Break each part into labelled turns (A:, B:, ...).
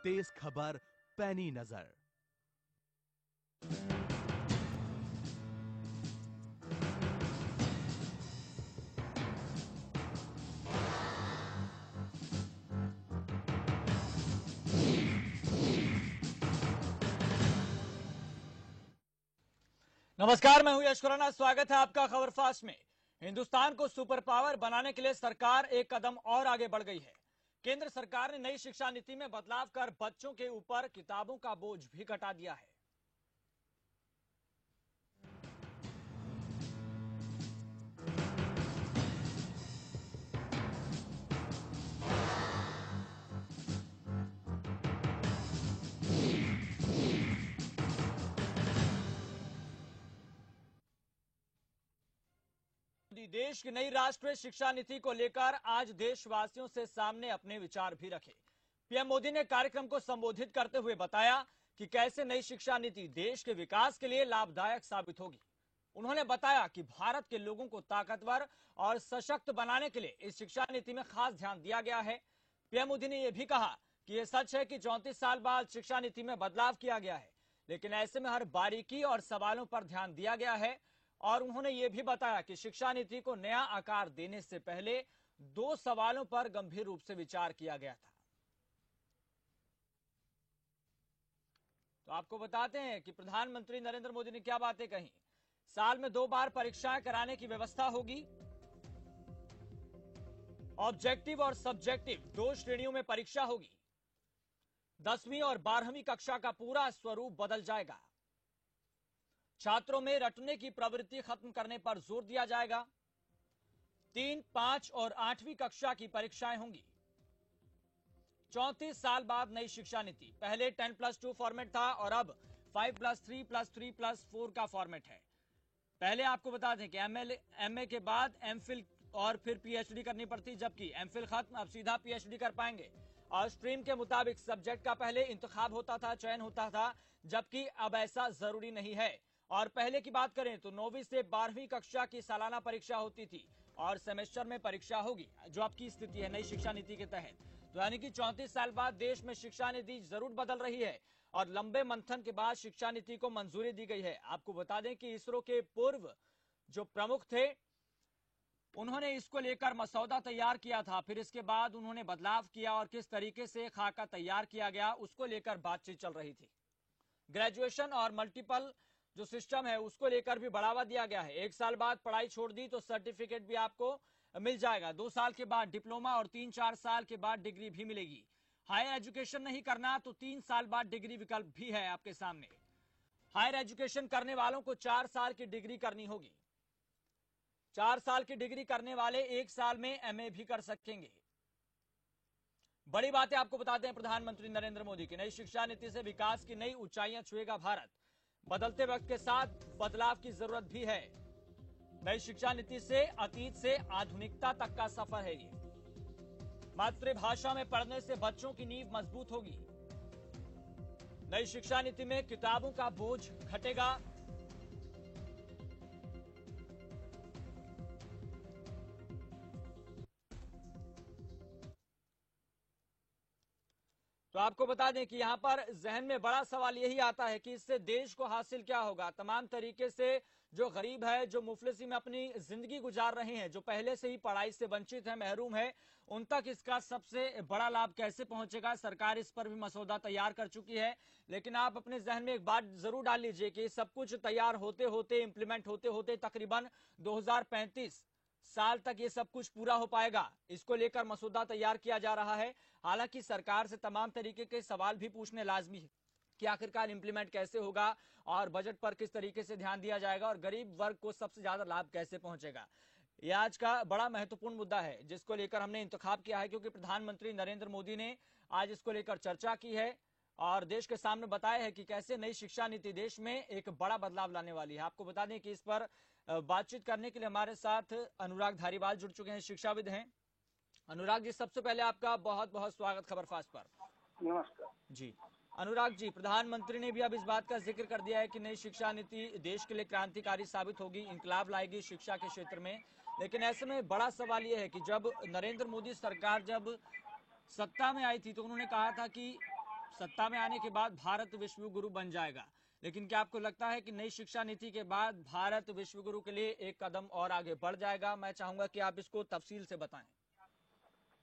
A: तेज खबर पैनी नजर।
B: नमस्कार, मैं हूं यश खुराना। स्वागत है आपका खबर फास्ट में। हिंदुस्तान को सुपर पावर बनाने के लिए सरकार एक कदम और आगे बढ़ गई है। केंद्र सरकार ने नई शिक्षा नीति में बदलाव कर बच्चों के ऊपर किताबों का बोझ भी घटा दिया है। देश की नई राष्ट्रीय शिक्षा नीति को लेकर आज देशवासियों से सामने अपने विचार भी रखे। पीएम मोदी ने कार्यक्रम को संबोधित करते हुए बताया कि कैसे नई शिक्षा नीति देश के विकास के लिए लाभदायक साबित होगी। उन्होंने बताया कि भारत के लोगों को ताकतवर और सशक्त बनाने के लिए इस शिक्षा नीति में खास ध्यान दिया गया है। पीएम मोदी ने यह भी कहा कि यह सच है कि 34 साल बाद शिक्षा नीति में बदलाव किया गया है, लेकिन ऐसे में हर बारीकी और सवालों पर ध्यान दिया गया है। और उन्होंने यह भी बताया कि शिक्षा नीति को नया आकार देने से पहले 2 सवालों पर गंभीर रूप से विचार किया गया था। तो आपको बताते हैं कि प्रधानमंत्री नरेंद्र मोदी ने क्या बातें कही। साल में 2 बार परीक्षाएं कराने की व्यवस्था होगी। ऑब्जेक्टिव और सब्जेक्टिव 2 श्रेणियों में परीक्षा होगी। 10वीं और 12वीं कक्षा का पूरा स्वरूप बदल जाएगा। छात्रों में रटने की प्रवृत्ति खत्म करने पर जोर दिया जाएगा। 3, 5 और 8वीं कक्षा की परीक्षाएं होंगी। 34 साल बाद नई शिक्षा नीति। पहले 10+2 फॉर्मेट था और अब 5+3+3+4 का फॉर्मेट है। पहले आपको बता दें कि एमए के बाद एमफिल और फिर पीएचडी करनी पड़ती, जबकि एमफिल खत्म, अब सीधा पीएचडी कर पाएंगे। और स्ट्रीम के मुताबिक सब्जेक्ट का पहले इंतखाब होता था, चयन होता था, जबकि अब ऐसा जरूरी नहीं है। और पहले की बात करें तो 9वीं से 12वीं कक्षा की सालाना परीक्षा होती थी और सेमेस्टर में परीक्षा होगी, जो अब की स्थिति है नई शिक्षा नीति के तहत। तो यानी कि 34 साल बाद देश में शिक्षा नीति जरूर बदल रही है और लंबे मंथन के बाद शिक्षा नीति को मंजूरी दी गई है। आपको बता दें कि इसरो के पूर्व जो प्रमुख थे, उन्होंने इसको लेकर मसौदा तैयार किया था, फिर इसके बाद उन्होंने बदलाव किया और किस तरीके से खाका तैयार किया गया उसको लेकर बातचीत चल रही थी। ग्रेजुएशन और मल्टीपल जो सिस्टम है उसको लेकर भी बढ़ावा दिया गया है। 1 साल बाद पढ़ाई छोड़ दी तो सर्टिफिकेट भी आपको मिल जाएगा। 2 साल के बाद डिप्लोमा और 3-4 साल के बाद डिग्री भी मिलेगी। हायर एजुकेशन नहीं करना तो 3 साल बाद डिग्री विकल्प भी है आपके सामने। हायर एजुकेशन करने वालों को 4 साल की डिग्री करनी होगी। 4 साल की डिग्री करने वाले 1 साल में एमए भी कर सकेंगे। बड़ी बातें आपको बताते हैं प्रधानमंत्री नरेंद्र मोदी की। नई शिक्षा नीति से विकास की नई ऊंचाइयां छुएगा भारत। बदलते वक्त के साथ बदलाव की जरूरत भी है। नई शिक्षा नीति से अतीत से आधुनिकता तक का सफर है ये। मातृभाषा में पढ़ने से बच्चों की नींव मजबूत होगी। नई शिक्षा नीति में किताबों का बोझ घटेगा। तो आपको बता दें कि यहां पर जहन में बड़ा सवाल यही आता है कि इससे देश को हासिल क्या होगा। तमाम तरीके से जो गरीब है, जो मुफलिसी में अपनी जिंदगी गुजार रहे हैं, जो पहले से ही पढ़ाई से वंचित है, महरूम है, उन तक इसका सबसे बड़ा लाभ कैसे पहुंचेगा। सरकार इस पर भी मसौदा तैयार कर चुकी है, लेकिन आप अपने जहन में एक बात जरूर डाल लीजिए कि सब कुछ तैयार होते होते, इंप्लीमेंट होते होते तकरीबन 2035 साल तक ये सब कुछ पूरा हो पाएगा। इसको लेकर मसौदा तैयार किया जा रहा है। हालांकि सरकार से तमाम तरीके के सवाल भी पूछने लाजमी है कि आखिरकार इंप्लीमेंट कैसे होगा और बजट पर किस तरीके से ध्यान दिया जाएगा और गरीब वर्ग को सबसे ज्यादा लाभ कैसे पहुंचेगा। यह आज का बड़ा महत्वपूर्ण मुद्दा है जिसको लेकर हमने इंतखाब किया है, क्योंकि प्रधानमंत्री नरेंद्र मोदी ने आज इसको लेकर चर्चा की है और देश के सामने बताया है कि कैसे नई शिक्षा नीति देश में एक बड़ा बदलाव लाने वाली है। आपको बता दें कि इस पर बातचीत करने के लिए हमारे साथ अनुराग धारीवाल जुड़ चुके हैं, शिक्षाविद हैं। अनुराग जी, सबसे पहले आपका बहुत बहुत स्वागत खबर फास्ट पर।
C: नमस्कार
B: जी अनुराग जी, प्रधानमंत्री ने भी अब इस बात का जिक्र कर दिया है कि नई शिक्षा नीति देश के लिए क्रांतिकारी साबित होगी, इंकलाब लाएगी शिक्षा के क्षेत्र में। लेकिन ऐसे में बड़ा सवाल यह है कि जब नरेंद्र मोदी सरकार जब सत्ता में आई थी तो उन्होंने कहा था कि सत्ता में आने के बाद भारत विश्व गुरु बन जाएगा, लेकिन क्या आपको लगता है कि नई शिक्षा नीति के बाद भारत विश्व गुरु के लिए एक कदम और आगे बढ़ जाएगा? मैं चाहूंगा कि आप इसको तफसील से बताएं।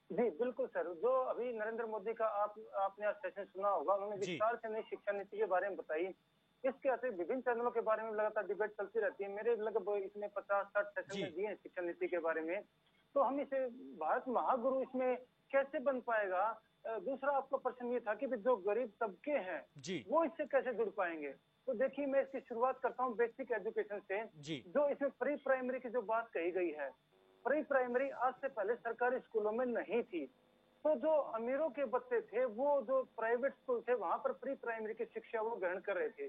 C: जी बिल्कुल सर, जो अभी नरेंद्र मोदी का आपने आज सेशन सुना होगा, उन्होंने
B: जी।
C: विस्तार से नई शिक्षा नीति के बारे में बताई। इसके अतिरिक्त विभिन्न चैनलों के बारे में लगातार डिबेट चलती रहती है। मेरे लगभग इसमें 50-60 सेशन में दिए हैं शिक्षा नीति के बारे में। तो हम इसे भारत महागुरु इसमें कैसे बन पाएगा? दूसरा आपका प्रश्न ये था कि जो गरीब तबके हैं वो इससे कैसे जुड़ पाएंगे। तो देखिए, मैं इसकी शुरुआत करता हूँ बेसिक एजुकेशन से। जो इसमें प्री प्राइमरी की जो बात कही गई है, प्री प्राइमरी आज से पहले सरकारी स्कूलों में नहीं थी। तो जो अमीरों के बच्चे थे वो जो प्राइवेट स्कूल थे वहां पर प्री प्राइमरी की शिक्षा वो ग्रहण कर रहे थे।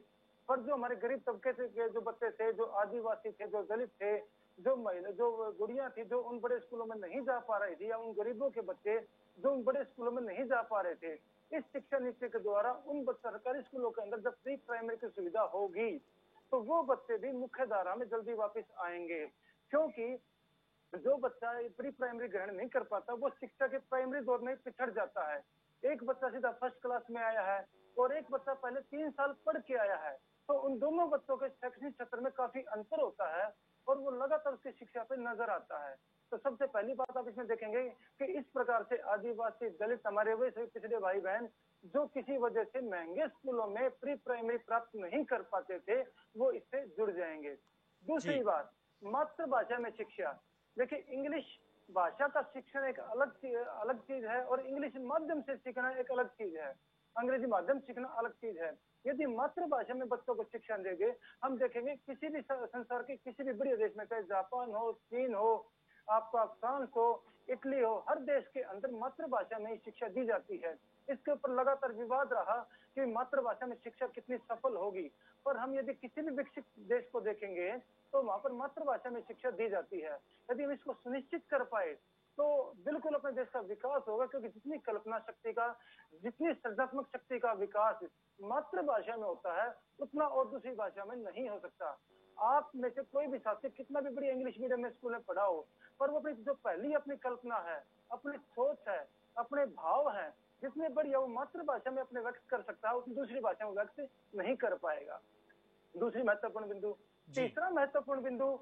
C: पर जो हमारे गरीब तबके के जो बच्चे थे, जो आदिवासी थे, जो दलित थे, जो महिला, जो गुड़िया थी, जो उन बड़े स्कूलों में नहीं जा पा रही थी, या उन गरीबों के बच्चे जो उन बड़े स्कूलों में नहीं जा पा रहे थे, इस शिक्षा नीति के द्वारा उन सरकारी स्कूलों के अंदर जब प्री प्राइमरी की सुविधा होगी तो वो बच्चे भी मुख्य धारा में जल्दी वापस आएंगे। क्योंकि जो बच्चा प्री प्राइमरी ग्रहण नहीं कर पाता वो शिक्षा के प्राइमरी दौर में पिछड़ जाता है। एक बच्चा सीधा फर्स्ट क्लास में आया है और एक बच्चा पहले 3 साल पढ़ के आया है, तो उन दोनों बच्चों के शैक्षणिक क्षेत्र में काफी अंतर होता है और वो लगातार उसकी शिक्षा पे नजर आता है। तो सबसे पहली बात आप इसमें देखेंगे कि इस प्रकार से आदिवासी, दलित, हमारे वे सभी पिछड़े भाई बहन जो किसी वजह से महंगे स्कूलों में प्री प्राइमरी प्राप्त नहीं कर पाते थे, वो इससे जुड़ जाएंगे। दूसरी बात, मातृभाषा में शिक्षा। देखिए, इंग्लिश भाषा का शिक्षण एक अलग चीज है और इंग्लिश माध्यम से सीखना एक अलग चीज है, अंग्रेजी माध्यम सीखना अलग चीज है। यदि मातृभाषा में बच्चों को शिक्षण देंगे, हम देखेंगे किसी भी संसार के किसी भी बड़े देश में, चाहे जापान हो, चीन हो, आपका फ्रांस हो, इटली हो, हर देश के अंदर मातृभाषा में ही शिक्षा दी जाती है। इसके ऊपर लगातार विवाद रहा कि मातृभाषा में शिक्षा कितनी सफल होगी, पर हम यदि किसी भी विकसित देश को देखेंगे तो वहां पर मातृभाषा में शिक्षा दी जाती है। यदि हम इसको सुनिश्चित कर पाए तो बिल्कुल अपने देश का विकास होगा, क्योंकि जितनी कल्पना शक्ति का, जितनी सृजनात्मक शक्ति का विकास मातृभाषा में होता है, उतना और दूसरी भाषा में नहीं हो सकता। आप में से कोई भी छात्र कितना भी बड़ी इंग्लिश मीडियम में स्कूल में पढ़ा हो, पर वो अपनी जो पहली अपनी कल्पना है, अपनी सोच है, अपने भाव है, जितने बढ़िया वो मातृभाषा में अपने व्यक्त कर सकता है, उतनी दूसरी भाषा में व्यक्त नहीं कर पाएगा। दूसरी महत्वपूर्ण बिंदु। तीसरा महत्वपूर्ण बिंदु,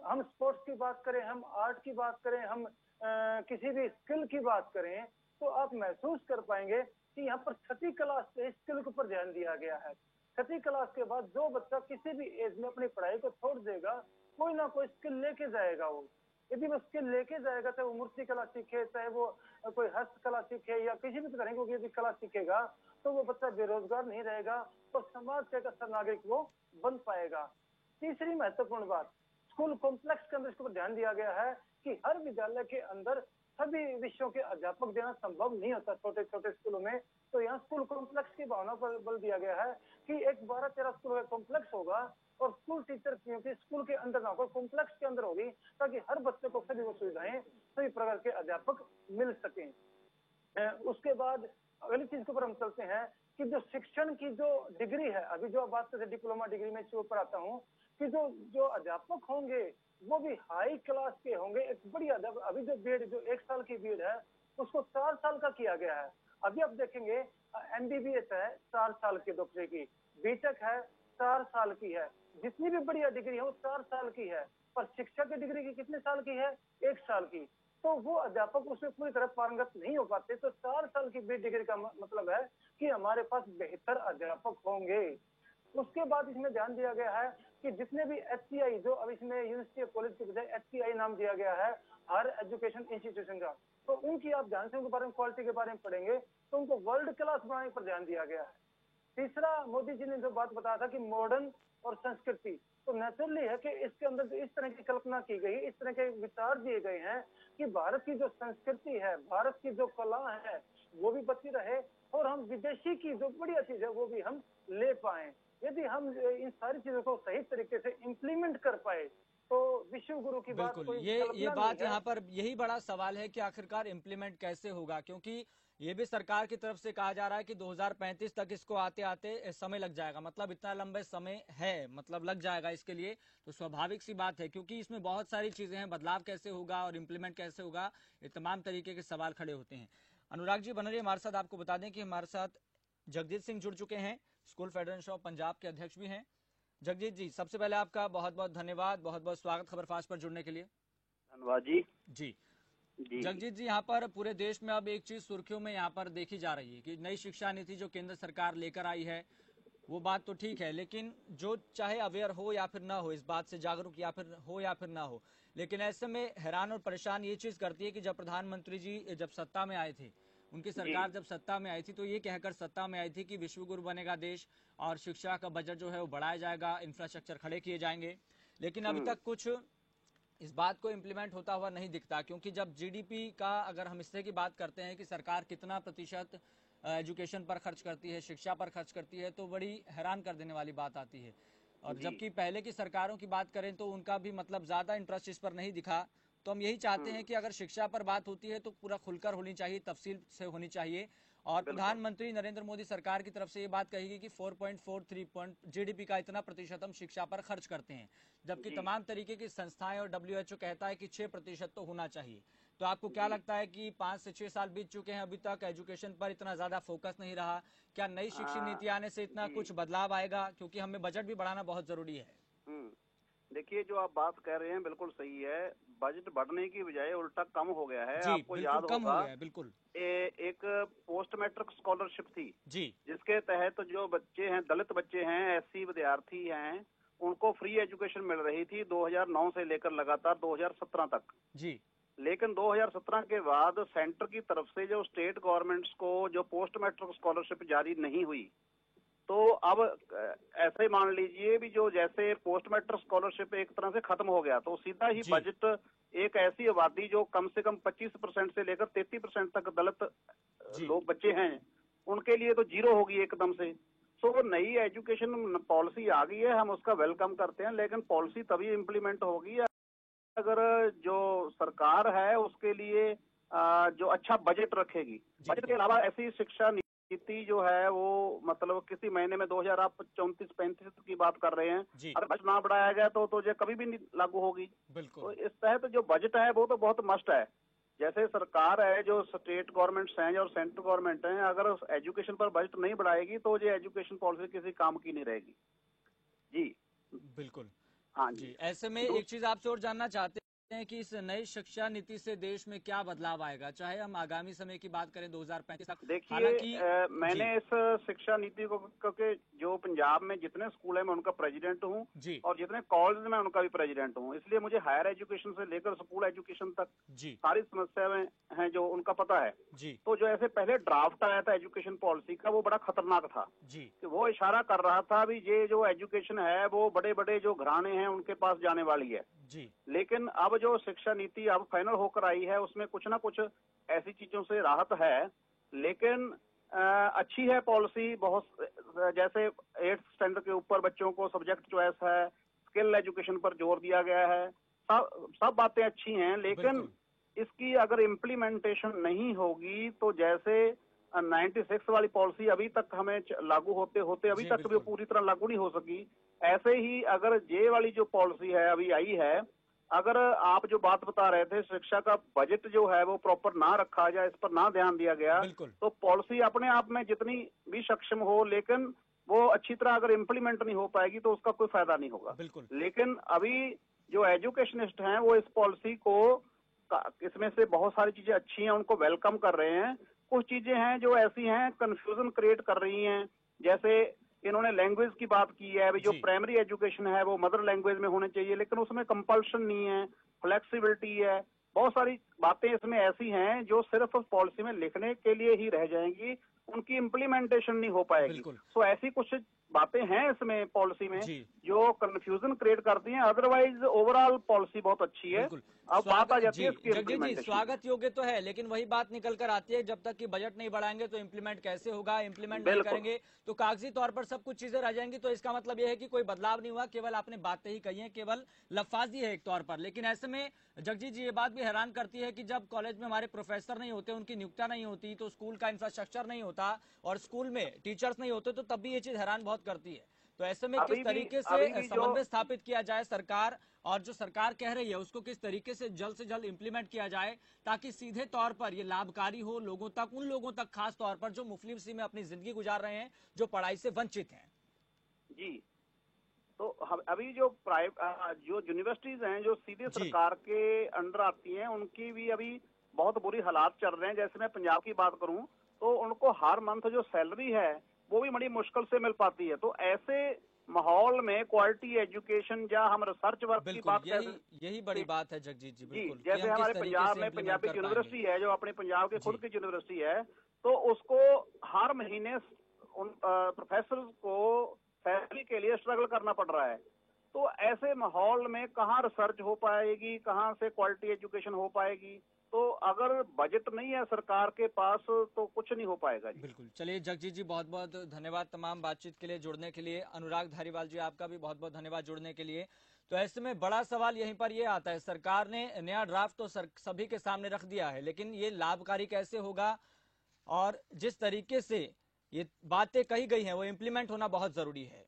C: हम स्पोर्ट्स की बात करें, हम आर्ट की बात करें, हम किसी भी स्किल की बात करें, तो आप महसूस कर पाएंगे कि यहाँ पर 6ठी क्लास से स्किल के ऊपर ध्यान दिया गया है। 6ठी क्लास के बाद जो बच्चा किसी भी एज में अपनी पढ़ाई को छोड़ देगा, कोई ना कोई स्किल लेके जाएगा। वो यदि वो स्किल लेके जाएगा, चाहे वो मूर्ति कला सीखे, चाहे वो कोई हस्तकला सीखे, या किसी भी तरह की यदि कला सीखेगा, तो वो बच्चा बेरोजगार नहीं रहेगा और समाज का एक अच्छा नागरिक वो बन पाएगा। तीसरी महत्वपूर्ण बात, स्कूल कॉम्प्लेक्स के अंदर इसको ध्यान दिया गया है कि हर विद्यालय के अंदर सभी विषयों के अध्यापक देना संभव नहीं होता छोटे छोटे स्कूलों में। तो यहाँ स्कूल कॉम्प्लेक्स की भावना पर बल दिया गया है कि एक 12-13 स्कूल का कॉम्प्लेक्स होगा और स्कूल टीचर क्योंकि स्कूल के अंदर ना हो, कॉम्प्लेक्स के अंदर होगी, ताकि हर बच्चे को सभी सुविधाएं, सभी प्रकार के अध्यापक मिल सकें। उसके बाद अगली चीज के ऊपर हम चलते हैं कि जो शिक्षण की जो डिग्री है, अभी जो बात करते डिप्लोमा डिग्री में इसके ऊपर आता हूँ कि जो अध्यापक होंगे वो भी हाई क्लास के होंगे। एक बढ़िया, अभी जो बीएड, जो 1 साल की बीएड है, उसको 4 साल का किया गया है। अभी आप देखेंगे एमबीबीएस है 4 साल की डॉक्टरी की, बीटेक है 4 साल की है, जितनी भी बढ़िया डिग्री है वो 4 साल की है। पर शिक्षा की डिग्री की कितने साल की है? 1 साल की। तो वो अध्यापक उसमें पूरी तरह पारंगत नहीं हो पाते। तो 4 साल की बीएड डिग्री का मतलब है कि हमारे पास बेहतर अध्यापक होंगे। उसके बाद इसमें ध्यान दिया गया है कि जितने भी HCI, जो अब इसमें यूनिवर्सिटी कॉलेज के बजाय HCI नाम दिया गया है, हायर एजुकेशन इंस्टीट्यूशन का, तो उनकी आप ध्यान से उनके बारे में, क्वालिटी के बारे में पढ़ेंगे तो उनको वर्ल्ड क्लास बनाने पर ध्यान दिया गया है। तीसरा, मोदी जी ने जो बात बताया था कि मॉडर्न और संस्कृति, तो नेचुरली है कि इसके अंदर जो इस तरह की कल्पना की गई, इस तरह के विचार दिए गए हैं कि भारत की जो संस्कृति है, भारत की जो कला है, वो भी बची रहे और हम विदेशी की जो बढ़िया चीज है वो भी हम ले पाए। यदि हम इन सारी चीजों को सही तरीके से इम्प्लीमेंट कर पाए तो विश्व गुरु की बात कोई
B: ये बात यहाँ पर यही बड़ा सवाल है कि आखिरकार इम्प्लीमेंट कैसे होगा, क्योंकि ये भी सरकार की तरफ से कहा जा रहा है कि 2035 तक इसको आते आते समय लग जाएगा। मतलब इतना लंबे समय है, मतलब लग जाएगा इसके लिए। तो स्वाभाविक सी बात है, क्योंकि इसमें बहुत सारी चीजें हैं, बदलाव कैसे होगा और इम्प्लीमेंट कैसे होगा, ये तमाम तरीके के सवाल खड़े होते हैं। अनुराग जी बन रही हमारे साथ। आपको बता दें कि हमारे साथ जगजीत सिंह जुड़ चुके हैं, स्कूल फेडरेशन ऑफ पंजाब के अध्यक्ष भी हैं। जगजीत जी, सबसे पहले आपका बहुत बहुत धन्यवाद, बहुत बहुत स्वागत खबरफास्ट पर जुड़ने के लिए।
D: धन्यवाद जी।
B: जी
D: जी
B: जगजीत जी, यहाँ पर पूरे देश में अब एक चीज सुर्खियों में यहाँ पर देखी जा रही है कि नई शिक्षा नीति जो केंद्र सरकार लेकर आई है, वो बात तो ठीक है, लेकिन जो चाहे अवेयर हो या फिर ना हो, इस बात से जागरूक या फिर हो या फिर ना हो, लेकिन ऐसे में हैरान और परेशान ये चीज करती है कि जब प्रधानमंत्री जी जब सत्ता में आए थे, उनकी सरकार जब सत्ता में आई थी, तो ये कहकर सत्ता में आई थी कि विश्व गुरु बनेगा देश और शिक्षा का बजट जो है वो बढ़ाया जाएगा, इंफ्रास्ट्रक्चर खड़े किए जाएंगे। लेकिन अभी तक कुछ इस बात को इम्प्लीमेंट होता हुआ नहीं दिखता, क्योंकि जब जीडीपी का अगर हम हिस्से की बात करते हैं कि सरकार कितना प्रतिशत एजुकेशन पर खर्च करती है, शिक्षा पर खर्च करती है, तो बड़ी हैरान कर देने वाली बात आती है। और जबकि पहले की सरकारों की बात करें तो उनका भी मतलब ज्यादा इंटरेस्ट इस पर नहीं दिखा। तो हम यही चाहते हैं कि अगर शिक्षा पर बात होती है तो पूरा खुलकर होनी चाहिए, तफसील से होनी चाहिए। और प्रधानमंत्री नरेंद्र मोदी सरकार की तरफ से ये बात कही गई कि 4.43 जीडीपी का इतना प्रतिशत हम शिक्षा पर खर्च करते हैं, जबकि तमाम तरीके की संस्थाएं और WHO कहता है कि 6% तो होना चाहिए। तो आपको क्या लगता है कि 5 से 6 साल बीत चुके हैं, अभी तक एजुकेशन पर इतना ज्यादा फोकस नहीं रहा, क्या नई शिक्षा नीति आने से इतना कुछ बदलाव आएगा? क्योंकि हमें बजट भी बढ़ाना बहुत जरूरी है।
D: देखिए, जो आप बात कर रहे हैं बिल्कुल सही है। बजट बढ़ने की बजाय उल्टा कम हो गया है।
B: जी,
D: आपको याद
B: कम
D: होगा,
B: हो गया है, बिल्कुल।
D: एक पोस्ट मैट्रिक स्कॉलरशिप थी
B: जी,
D: जिसके तहत जो बच्चे हैं, दलित बच्चे हैं, SC विद्यार्थी हैं, उनको फ्री एजुकेशन मिल रही थी 2009 से लेकर लगातार 2017 तक।
B: जी,
D: लेकिन 2017 के बाद सेंटर की तरफ से जो स्टेट गवर्नमेंट्स को जो पोस्ट मैट्रिक स्कॉलरशिप जारी नहीं हुई, तो अब ऐसे ही मान लीजिए भी जो जैसे पोस्ट मैट्रिक स्कॉलरशिप एक तरह से खत्म हो गया, तो सीधा ही बजट एक ऐसी आबादी जो कम से कम 25% से लेकर 33% तक दलित लोग बच्चे हैं, उनके लिए तो जीरो होगी एकदम से। तो नई एजुकेशन पॉलिसी आ गई है, हम उसका वेलकम करते हैं, लेकिन पॉलिसी तभी इम्प्लीमेंट होगी अगर जो सरकार है उसके लिए जो अच्छा बजट रखेगी। बजट के अलावा ऐसी शिक्षा नीति जो है वो मतलब किसी महीने में 2034-35 की बात कर रहे हैं, अगर बजट ना बढ़ाया गया तो ये कभी भी नहीं लागू होगी। तो इस तहत जो बजट है वो तो बहुत मस्ट है। जैसे सरकार है, जो स्टेट गवर्नमेंट्स हैं और सेंट्रल गवर्नमेंट हैं, अगर एजुकेशन पर बजट नहीं बढ़ाएगी तो ये एजुकेशन पॉलिसी किसी काम की नहीं रहेगी। जी
B: बिल्कुल।
D: हाँ
B: जी, ऐसे में एक चीज आपसे और जानना चाहते हैं कि इस नई शिक्षा नीति से देश में क्या बदलाव आएगा, चाहे हम आगामी समय की बात करें 2035 तक।
D: देखिए, मैंने इस शिक्षा नीति को, क्योंकि जो पंजाब में जितने स्कूल है मैं उनका प्रेसिडेंट हूँ और जितने कॉलेज में उनका भी प्रेसिडेंट हूँ, इसलिए मुझे हायर एजुकेशन से लेकर स्कूल एजुकेशन तक सारी समस्याएं हैं जो उनका पता है। तो जो ऐसे पहले ड्राफ्ट आया था एजुकेशन पॉलिसी का, वो बड़ा खतरनाक था कि वो इशारा कर रहा था भी ये जो एजुकेशन है वो बड़े बड़े जो घराने हैं उनके पास जाने वाली है। लेकिन अब जो शिक्षा नीति अब फाइनल होकर आई है उसमें कुछ ना कुछ ऐसी चीजों से राहत है, लेकिन अच्छी है पॉलिसी बहुत। जैसे 8th स्टैंडर्ड के ऊपर बच्चों को सब्जेक्ट चॉइस है, स्किल एजुकेशन पर जोर दिया गया है, सब बातें अच्छी हैं, लेकिन इसकी अगर इम्प्लीमेंटेशन नहीं होगी तो जैसे 96 वाली पॉलिसी अभी तक हमें लागू होते होते अभी तक भी पूरी तरह लागू नहीं हो सकी, ऐसे ही अगर ये वाली जो पॉलिसी है अभी आई है, अगर आप जो बात बता रहे थे शिक्षा का बजट जो है वो प्रॉपर ना रखा जाए, इस पर ना ध्यान दिया गया, तो पॉलिसी अपने आप में जितनी भी सक्षम हो, लेकिन वो अच्छी तरह अगर इम्प्लीमेंट नहीं हो पाएगी तो उसका कोई फायदा नहीं होगा। लेकिन अभी जो एजुकेशनिस्ट हैं वो इस पॉलिसी को, इसमें से बहुत सारी चीजें अच्छी हैं, उनको वेलकम कर रहे हैं। कुछ चीजें हैं जो ऐसी हैं कंफ्यूजन क्रिएट कर रही हैं, जैसे इन्होंने लैंग्वेज की बात की है, जो प्राइमरी एजुकेशन है वो मदर लैंग्वेज में होनी चाहिए, लेकिन उसमें कंपल्शन नहीं है, फ्लेक्सिबिलिटी है। बहुत सारी बातें इसमें ऐसी हैं जो सिर्फ पॉलिसी में लिखने के लिए ही रह जाएंगी, उनकी इम्प्लीमेंटेशन नहीं हो पाएगी। तो ऐसी कुछ बातें हैं इसमें पॉलिसी में जो कंफ्यूजन क्रिएट करती हैं, अदरवाइज ओवरऑल पॉलिसी बहुत अच्छी है। अब बात आ जाती है इसकी
B: इम्प्लीमेंटेशन। स्वागत योग्य तो है, लेकिन वही बात निकल कर आती है, जब तक कि बजट नहीं बढ़ाएंगे तो इम्प्लीमेंट कैसे होगा, इम्प्लीमेंट नहीं करेंगे तो कागजी तौर पर सब कुछ चीजें रह जाएंगी। तो इसका मतलब यह है कि कोई बदलाव नहीं हुआ, केवल आपने बातें ही कही है, केवल लफाजी है एक तौर पर। लेकिन ऐसे में जगजीत जी, ये बात भी हैरान करती है कि जब कॉलेज में हमारे प्रोफेसर नहीं होते, उनकी नियुक्ति नहीं होती, तो स्कूल का इंफ्रास्ट्रक्चर नहीं होता और स्कूल में टीचर्स नहीं होते, तो तब भी ये चीज हैरान बहुत करती है। तो ऐसे में किस तरीके से समन्वय स्थापित किया जाए सरकार और जो सरकार कह रही है उसको किस तरीके से जल्द इम्प्लीमेंट किया जाए ताकि सीधे तौर पर ये लाभकारी हो लोगों तक, उन लोगों तक खास तौर पर जो मुस्लिम सी में अपनी जिंदगी गुजार रहे हैं, जो पढ़ाई से वंचित हैं।
D: जी, तो अभी जो जो यूनिवर्सिटीज हैं जो सीधे सरकार के अंडर आती हैं, उनकी भी अभी बहुत बुरी हालात चल रहे हैं। जैसे मैं पंजाब की बात करूं तो उनको हर मंथ जो सैलरी है वो भी बड़ी मुश्किल से मिल पाती है। तो ऐसे माहौल में क्वालिटी एजुकेशन या हम रिसर्च वर्क की बात
B: यही बड़ी बात है जगजीत जी। बिल्कुल,
D: जैसे हमारे पंजाब में पंजाबी यूनिवर्सिटी है जो अपने पंजाब के खुद की यूनिवर्सिटी है, तो उसको हर महीने उन प्रोफेसर को सैलरी के लिए स्ट्रगल करना पड़ रहा है। तो ऐसे माहौल में कहाँ रिसर्च हो पाएगी, कहाँ से क्वालिटी एजुकेशन हो पाएगी? तो अगर बजट नहीं है सरकार के पास तो कुछ नहीं हो पाएगा जी।
B: बिल्कुल, चलिए जगजीत जी बहुत बहुत धन्यवाद तमाम बातचीत के लिए, जुड़ने के लिए। अनुराग धारीवाल जी आपका भी बहुत बहुत धन्यवाद जुड़ने के लिए। तो ऐसे में बड़ा सवाल यहीं पर ये आता है, सरकार ने नया ड्राफ्ट तो सभी के सामने रख दिया है, लेकिन ये लाभकारी कैसे होगा और जिस तरीके से ये बातें कही गई हैं वो इम्प्लीमेंट होना बहुत जरूरी है।